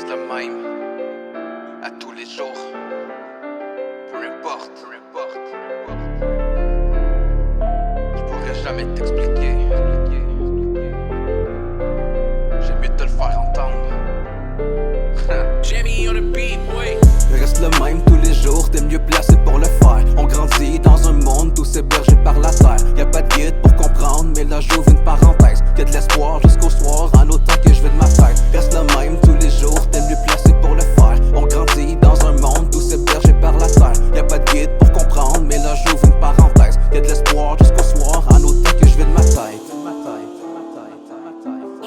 reste le même à tous les jours. Peu importe, je pourrais jamais t'expliquer. J'aime mieux te le faire entendre. Jamie on the beat, boy. Reste le même tous les jours, t'es mieux placé pour le faire. On grandit dans un monde où c'est bergé par la terre. Y'a pas de guide pour comprendre, mais là j'ouvre une parenthèse. Y'a de l'espoir jusqu'au soir, en autant que je vais de ma tête. Reste le même tous les jours, t'es mieux placé pour le faire. On grandit dans un monde où c'est bergé par la terre. Y'a pas de guide pour comprendre, mais là j'ouvre une parenthèse. Y'a de l'espoir jusqu'au soir, en autant que je vais de ma tête.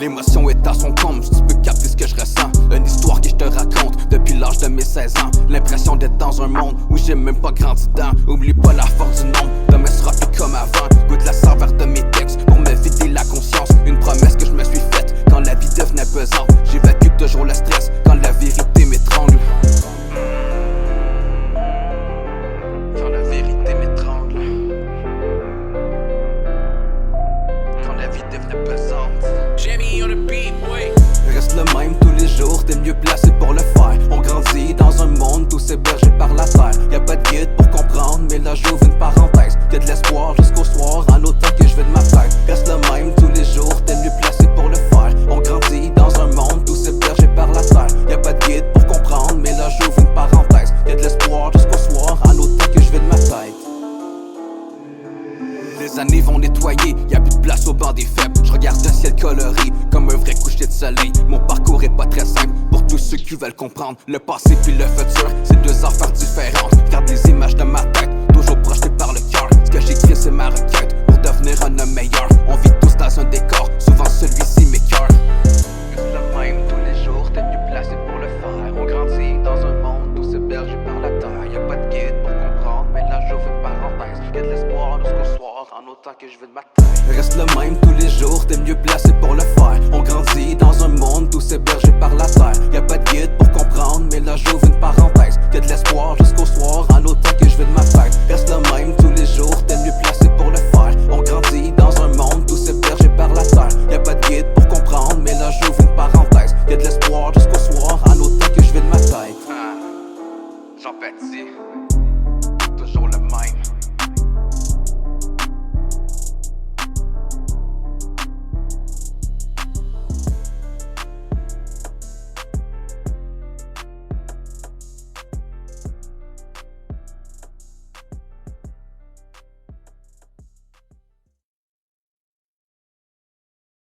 L'émotion est à son comble, tu peux capter ce que je ressens. Une histoire que je te raconte depuis l'âge de mes 16 ans. L'impression d'être dans un monde où j'ai même pas grandi dedans. Oublie pas la force du nombre, demain sera plus comme avant. Goûte la saveur de mes textes pour me vider la conscience. Une promesse que je me suis faite quand la vie devenait pesante. J'évacue toujours le stress quand la vérité m'étrangle. Quand la vérité m'étrangle. Quand la vie devenait pesante. Jamie on the beat, boy. Reste le même tous les jours, t'es mieux placé pour le faire. On grandit dans un monde où c'est bergé par la terre. Y'a pas de guide pour comprendre, mais là j'ouvre une parenthèse. Y'a de l'espoir jusqu'au soir, en autant que je vais de ma tête. Reste le même tous les jours, t'es mieux placé pour le faire. On grandit dans un monde où c'est bergé par la terre. Y'a pas de guide pour comprendre, mais là j'ouvre une parenthèse. Y'a de l'espoir jusqu'au soir, en autant que je vais de ma tête. Les années vont nettoyer, y'a plus de place au banc des faibles. Je regarde un ciel coloré, comme un vrai coucher de soleil. Mon parcours est pas très simple, pour tous ceux qui veulent comprendre. Le passé puis le futur, c'est deux affaires différentes. Regarde les images de ma tête, toujours projetées par le cœur. Ce que j'écris c'est ma requête, pour devenir un homme meilleur. On vit tous dans un décor, souvent celui-ci m'écœure. Reste le même tous les jours, t'es mieux placé pour le faire. On grandit dans un monde où c'est bergé par la terre. Y'a pas de guide pour comprendre, mais là j'ouvre une parenthèse. Y'a de l'espoir jusqu'au soir, en autant que je vais de ma tête. Reste le même tous les jours, t'es mieux placé pour le faire. On grandit dans un monde où c'est bergé par la terre. Y'a pas de guide pour comprendre, mais là j'ouvre une parenthèse. Y'a de l'espoir jusqu'au soir, en autant que je vais de ma tête. Reste le